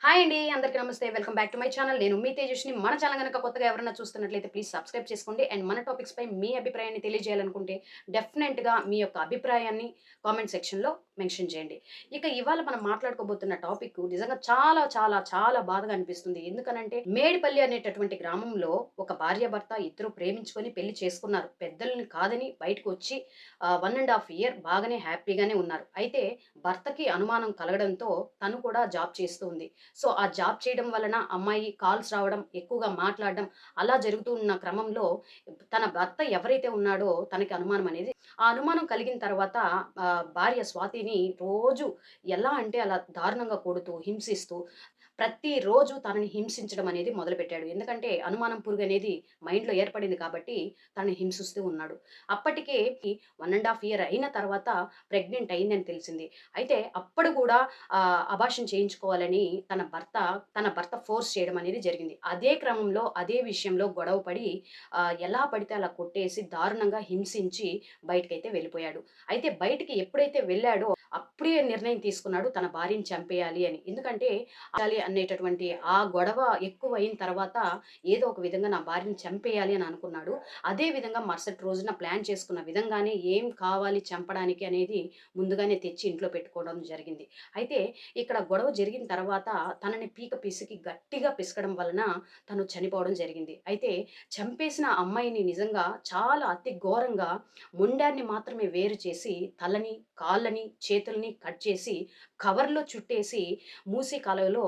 Hi అండి. అందరికీ నమస్తే. Welcome back to my channel. నేను మీ తేజస్విని. మన ఛానల్ గనక కొత్తగా ఎవరైనా చూస్తున్నట్లయితే ప్లీజ్ సబ్స్క్రైబ్ చేసుకోండి. అండ్ మన టాపిక్స్‌పై మీ అభిప్రాయాన్ని తెలియజేయాలనుకుంటే డెఫినెట్‌గా మీ యొక్క అభిప్రాయాన్ని కామెంట్ సెక్షన్‌లో మెన్షన్ చేయండి. ఇక ఇవాళ మనం మాట్లాడుకోబోతున్న టాపిక్ నిజంగా చాలా చాలా చాలా బాధగా అనిపిస్తుంది. ఎందుకనంటే మేడిపల్లి అనేటటువంటి గ్రామంలో ఒక భార్యాభర్త ఇద్దరు ప్రేమించుకొని పెళ్లి చేసుకున్నారు. పెద్దలని కాదని బయటకొచ్చి 1 ½ ఇయర్ బాగానే హ్యాపీగానే ఉన్నారు. అయితే భర్తకి అనుమానం కలగడంతో తను కూడా జాబ్ చేస్తూ ఉంది. సో, ఆ జాబ్ చేయడం వలన అమ్మాయి కాల్స్ రావడం, ఎక్కువగా మాట్లాడడం అలా జరుగుతూ ఉన్న క్రమంలో తన భర్త ఎవరైతే ఉన్నాడో తనకి అనుమానం అనేది ఆ అనుమానం కలిగిన తర్వాత భార్య స్వాతిని రోజు ఎలా అంటే అలా దారుణంగా కొడుతూ, హింసిస్తూ ప్రతిరోజు తనని హింసించడం అనేది మొదలుపెట్టాడు. ఎందుకంటే అనుమానం పురుగనేది మైండ్‌లో ఏర్పడింది కాబట్టి తనని హింసిస్తూ ఉన్నాడు. అప్పటికే 1 ½ ఇయర్ అయిన తర్వాత ప్రెగ్నెంట్ అయిందని తెలిసింది. అయితే అప్పుడు కూడా అబార్షన్ చేయించుకోవాలని తన భర్త ఫోర్స్ చేయడం అనేది జరిగింది. అదే క్రమంలో అదే విషయంలో గొడవ పడి ఎలా పడితే అలా కొట్టేసి దారుణంగా హింసించి బయటికైతే వెళ్ళిపోయాడు. అయితే బయటికి ఎప్పుడైతే వెళ్ళాడో అప్పుడే నిర్ణయం తీసుకున్నాడు తన భార్యని చంపేయాలి అని. ఎందుకంటే అనేటటువంటి ఆ గొడవ ఎక్కువయిన తర్వాత ఏదో ఒక విధంగా నా భార్యని చంపేయాలి అని అనుకున్నాడు. అదే విధంగా మరుసటి రోజున ప్లాన్ చేసుకున్న విధంగానే ఏం కావాలి చంపడానికి అనేది ముందుగానే తెచ్చి ఇంట్లో పెట్టుకోవడం జరిగింది. అయితే ఇక్కడ గొడవ జరిగిన తర్వాత తనని పీక పిసికి గట్టిగా పిసకడం వలన తను చనిపోవడం జరిగింది. అయితే చంపేసిన అమ్మాయిని నిజంగా చాలా అతి ఘోరంగా మొండాన్ని మాత్రమే వేరు చేసి తలని, కాళ్ళని, చేతుల్ని కట్ చేసి కవర్‌లో చుట్టేసి మూసీ కాలువలో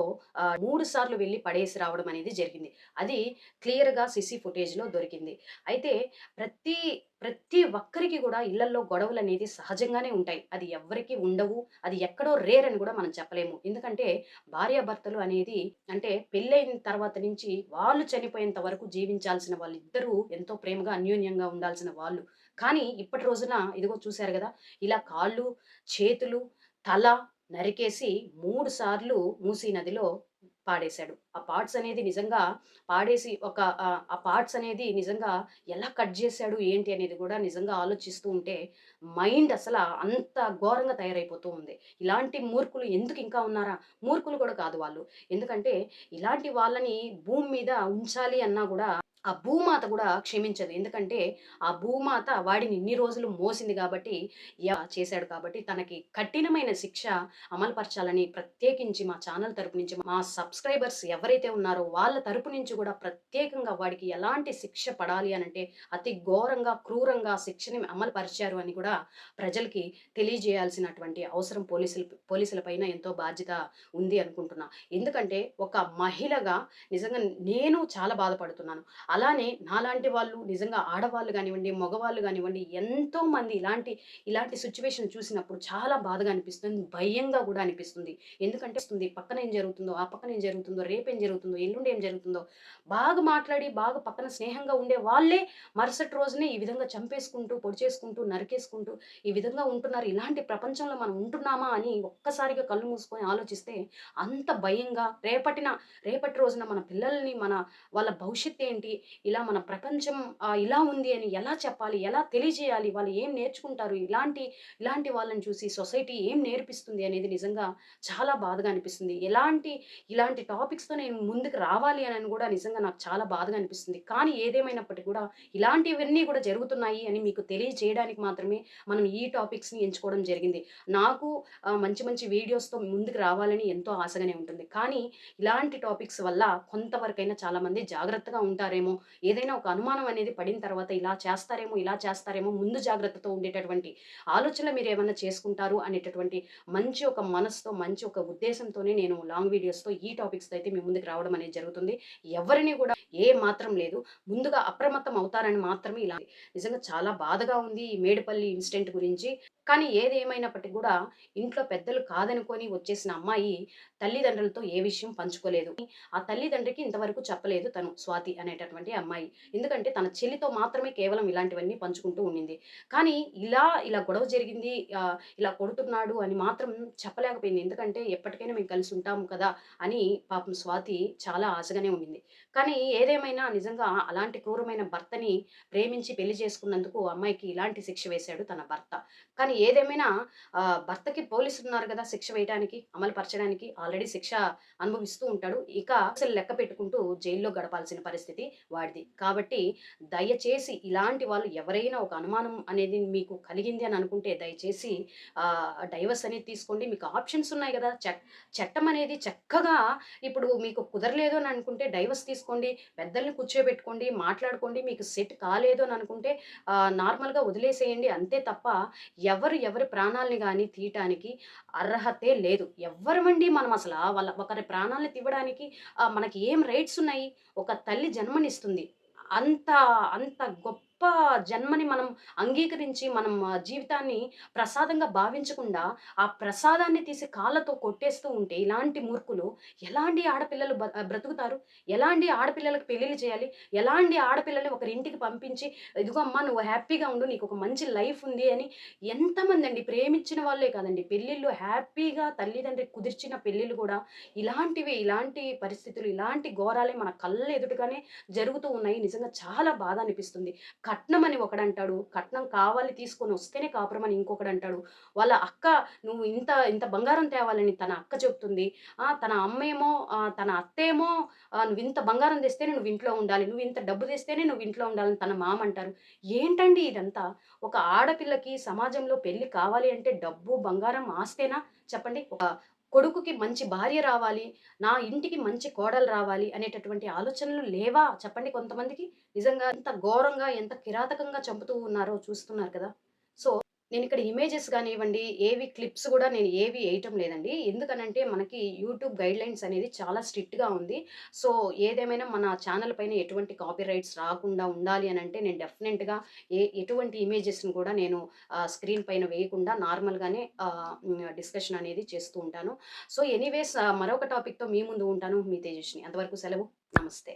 3 సార్లు వెళ్లి పడేసి రావడం అనేది జరిగింది. అది క్లియర్‌గా సీసీ ఫుటేజ్‌లో దొరికింది. అయితే ప్రతి ప్రతి ఒక్కరికి గూడా ఇళ్లల్లో గొడవలనేది సహజంగానే ఉంటాయి. అది ఎవ్వరికీ ఉండవు. అది ఎక్కడో రేర్ అని గూడా మనం చెప్పలేము. ఎందుకంటే భార్యాభర్తలు అనేది అంటే పెళ్లయిన తర్వాత నుంచి వాళ్ళు చనిపోయేంత వరకు జీవించాల్సిన వాళ్ళిద్దరూ ఎంతో ప్రేమగా అన్యోన్యంగా ఉండాల్సిన వాళ్ళు. కానీ ఇప్పటి రోజున ఇదిగో చూసారు గదా! ఇలా కాళ్ళు, చేతులు, తల నరికేసి 3 సార్లు మూసీ నదిలో పాడేశాడు. ఆ పార్ట్స్ అనేది నిజంగా పాడేసి ఆ పార్ట్స్ అనేది నిజంగా ఎలా కట్ జేశాడు ఏంటి అనేది గూడా నిజంగా ఆలోచిస్తూ ఉంటే మైండ్ అసల అంత ఘోరంగా తయారైపోతూ ఉంది. ఇలాంటి మూర్ఖులు ఎందుకు ఇంకా ఉన్నారా? మూర్ఖులు కూడా కాదు వాళ్ళు. ఎందుకంటే ఇలాంటి వాళ్ళని భూమి మీద ఉంచాలి అన్నా గూడా ఆ భూమాత గూడా క్షమించదు. ఎందుకంటే ఆ భూమాత వాడిని ఇన్ని రోజులు మోసింది గాబట్టి చేశాడు కాబట్టి తనకి కఠినమైన శిక్ష అమలుపరచాలని ప్రత్యేకించి మా ఛానల్ తరపు నుంచి మా సబ్స్క్రైబర్స్ ఎవరైతే ఉన్నారో వాళ్ళ తరపు నుంచి కూడా ప్రత్యేకంగా వాడికి ఎలాంటి శిక్ష పడాలి అనంటే అతి ఘోరంగా, క్రూరంగా శిక్షని అమలు పరిచారు అని కూడా ప్రజలకి తెలియజేయాల్సినటువంటి అవసరం పోలీసుల పైన ఎంతో బాధ్యత ఉంది అనుకుంటున్నా. ఎందుకంటే ఒక మహిళగా నిజంగా నేను చాలా బాధపడుతున్నాను. అలానే నాలాంటి వాళ్ళు నిజంగా ఆడవాళ్ళు గానివ్వండి, మగవాళ్ళు గానివ్వండి ఎంతోమంది ఇలాంటి సిట్యుయేషన్ చూసినప్పుడు చాలా బాధగా అనిపిస్తుంది. భయంగా గూడా అనిపిస్తుంది. ఎందుకంటే పక్కన ఏం జరుగుతుందో, ఆ పక్కన ఏం జరుగుతుందో, రేపేం జరుగుతుందో, ఎల్లుండి ఏం జరుగుతుందో, బాగా మాట్లాడి, బాగా పక్కన స్నేహంగా ఉండే వాళ్ళే మరుసటి రోజునే ఈ విధంగా చంపేసుకుంటూ, పొడి చేసుకుంటూ, నరికేసుకుంటూ ఈ విధంగా ఉంటున్నారు. ఇలాంటి ప్రపంచంలో మనం ఉంటున్నామా అని ఒక్కసారిగా కళ్ళు మూసుకొని ఆలోచిస్తే అంత భయంగా రేపటి రోజున మన పిల్లల్ని వాళ్ళ భవిష్యత్తేంటి? ఇలా మన ప్రపంచం ఇలా ఉంది అని ఎలా చెప్పాలి? ఎలా తెలియజేయాలి? వాళ్ళు ఏం నేర్చుకుంటారు? ఇలాంటి వాళ్ళని చూసి సొసైటీ ఏం నేర్పిస్తుంది అనేది నిజంగా చాలా బాధగా అనిపిస్తుంది. ఇలాంటి టాపిక్స్‌తో నేను ముందుకు రావాలి అని గూడా నిజంగా నాకు చాలా బాధగా అనిపిస్తుంది. కానీ ఏదేమైనప్పటికి కూడా ఇలాంటివన్నీ గూడా జరుగుతున్నాయి అని మీకు తెలియజేయడానికి మాత్రమే మనం ఈ టాపిక్స్‌ని ఎంచుకోవడం జరిగింది. నాకు మంచి మంచి వీడియోస్‌తో ముందుకు రావాలని ఎంతో ఆశగానే ఉంటుంది. కానీ ఇలాంటి టాపిక్స్ వల్ల కొంతవరకైనా చాలామంది జాగ్రత్తగా ఉంటారేమో, ఏదైనా ఒక అనుమానం అనేది పడిన తర్వాత ఇలా చేస్తారేమో ముందు జాగ్రత్తతో ఉండేటటువంటి ఆలోచనలు మీరేమన్నా చేసుకుంటారు అనేటటువంటి మంచి ఒక మనసుతో, మంచి ఒక ఉద్దేశంతోనే నేను లాంగ్ వీడియోస్‌తో ఈ టాపిక్స్‌తో అయితే మీ ముందుకు రావడం అనేది జరుగుతుంది. ఎవరిని గూడా ఏ మాత్రం లేదు. ముందుగా అప్రమత్తం అవుతారని మాత్రమే ఇలా నిజంగా చాలా బాధగా ఉంది ఈ మేడిపల్లి ఇన్సిడెంట్ గురించి. కానీ ఏదేమైనప్పటికి గూడా ఇంట్లో పెద్దలు కాదనుకోని వచ్చేసిన అమ్మాయి తల్లిదండ్రులతో ఏ విషయం పంచుకోలేదు. ఆ తల్లిదండ్రికి ఇంతవరకు చెప్పలేదు తను స్వాతి అనేటటువంటి అమ్మాయి. ఎందుకంటే తన చెల్లితో మాత్రమే కేవలం ఇలాంటివన్నీ పంచుకుంటూ ఉండింది. కానీ ఇలా గొడవ జరిగింది, ఇలా కొడుతున్నాడు అని మాత్రం చెప్పలేకపోయింది. ఎందుకంటే ఎప్పటికైనా మేము కలిసి ఉంటాము కదా! అని పాపం స్వాతి చాలా ఆశగానే ఉండింది. కానీ ఏదేమైనా నిజంగా అలాంటి క్రూరమైన భర్తని ప్రేమించి పెళ్లి చేసుకున్నందుకు అమ్మాయికి ఇలాంటి శిక్ష వేశాడు తన భర్త. కానీ ఏదేమైనా భర్తకి పోలీసులున్నారు గదా! శిక్ష వేయటానికి, అమలు పరచడానికి. ఆల్రెడీ శిక్ష అనుభవిస్తూ ఉంటాడు. ఇక అసలు లెక్క పెట్టుకుంటూ జైల్లో గడపాల్సిన పరిస్థితి వాడిది. కాబట్టి దయచేసి ఇలాంటి వాళ్ళు ఎవరైనా ఒక అనుమానం అనేది మీకు కలిగింది అని అనుకుంటే దయచేసి డైవర్స్ అనేది తీసుకోండి. మీకు ఆప్షన్స్ ఉన్నాయి గదా! చట్టం అనేది చక్కగా ఇప్పుడు మీకు కుదరలేదు అని అనుకుంటే డైవర్స్ తీసుకోండి. పెద్దల్ని కూర్చోబెట్టుకోండి, మాట్లాడుకోండి. మీకు సెట్ కాలేదు అని అనుకుంటే నార్మల్‌గా వదిలేసేయండి. అంతే తప్ప ఎవరి ప్రాణాల్ని గాని తీయటానికి అర్హతే లేదు. ఎవ్వరమండి మనం అసలా ఒకరి ప్రాణాల్ని తీయడానికి మనకి ఏం రైట్స్ ఉన్నాయి? ఒక తల్లి జన్మనిస్తుంది. అంత అంత గొప్ప జన్మని మనం అంగీకరించి మనం జీవితాన్ని ప్రసాదంగా భావించకుండా, ఆ ప్రసాదాన్ని తీసి కాళ్ళతో కొట్టేస్తూ ఉంటే ఇలాంటి మూర్ఖులు ఎలాంటి ఆడపిల్లలు బ్రతుకుతారు? ఎలాంటి ఆడపిల్లలకి పెళ్లిళ్లు చేయాలి? ఎలాంటి ఆడపిల్లల్ని ఒకరింటికి పంపించి, "ఇదిగో అమ్మా నువ్వు హ్యాపీగా ఉండు. నీకొక మంచి లైఫ్ ఉంది" అని ఎంతమందండి ప్రేమించిన వాళ్ళే కాదండి. పెళ్ళిళ్ళు హ్యాపీగా తల్లిదండ్రి కుదిర్చిన పెళ్ళిళ్ళు గూడా ఇలాంటి పరిస్థితులు, ఇలాంటి ఘోరాలే మన కళ్ళ ఎదుటగానే జరుగుతూ ఉన్నాయి. నిజంగా చాలా బాధ అనిపిస్తుంది. కట్నం అని ఒకడంటాడు. కట్నం కావాలి తీసుకొనొస్తేనే కాపురం అని ఇంకొకడంటాడు. వాళ్ళ అక్క నువ్వు ఇంత ఇంత బంగారం తేవాలని తన అక్క చెప్తుంది. తన అమ్మేమో తన అత్తేమో నువ్వింత బంగారం తెస్తేనే నువ్వు ఇంట్లో ఉండాలి. నువ్వింత డబ్బు తెస్తేనే నువ్వు ఇంట్లో ఉండాలని తన మామ అంటారు. ఏంటండి ఇదంతా? ఒక ఆడపిల్లకి సమాజంలో పెళ్లి కావాలి అంటే డబ్బు, బంగారం, ఆస్తేనా చెప్పండి? ఒక కొడుకుకి మంచి భార్య రావాలి. నా ఇంటికి మంచి కోడలు రావాలి అనేటటువంటి ఆలోచనలు లేవా చెప్పండి కొంతమందికి? నిజంగా ఎంత ఘోరంగా, ఎంత కిరాతకంగా చంపుతూ ఉన్నారో చూస్తున్నారు కదా! సో, నేనిక్కడ ఇమేజెస్ గానివ్వండి, క్లిప్స్ గూడా నేను ఏవి ఏయటం లేదండి. ఎందుకనంటే, మనకి యూట్యూబ్ గైడ్‌లైన్స్ అనేది చాలా స్ట్రిక్ట్‌గా ఉంది. సో, ఏదేమైనా మన ఛానల్ పైన ఎటువంటి కాపీరైట్స్ రాకుండా ఉండాలి అనంటే, నేను డెఫినెట్‌గా ఎటువంటి ఇమేజెస్‌ని కూడా నేను స్క్రీన్ పైన వేయకుండా నార్మల్‌గానే డిస్కషన్ అనేది చేస్తూ ఉంటాను. సో, ఎనీవేస్ మరొక టాపిక్‌తో మీ ముందు ఉంటాను. మీ తేజస్విని. అంతవరకు సెలవు. నమస్తే.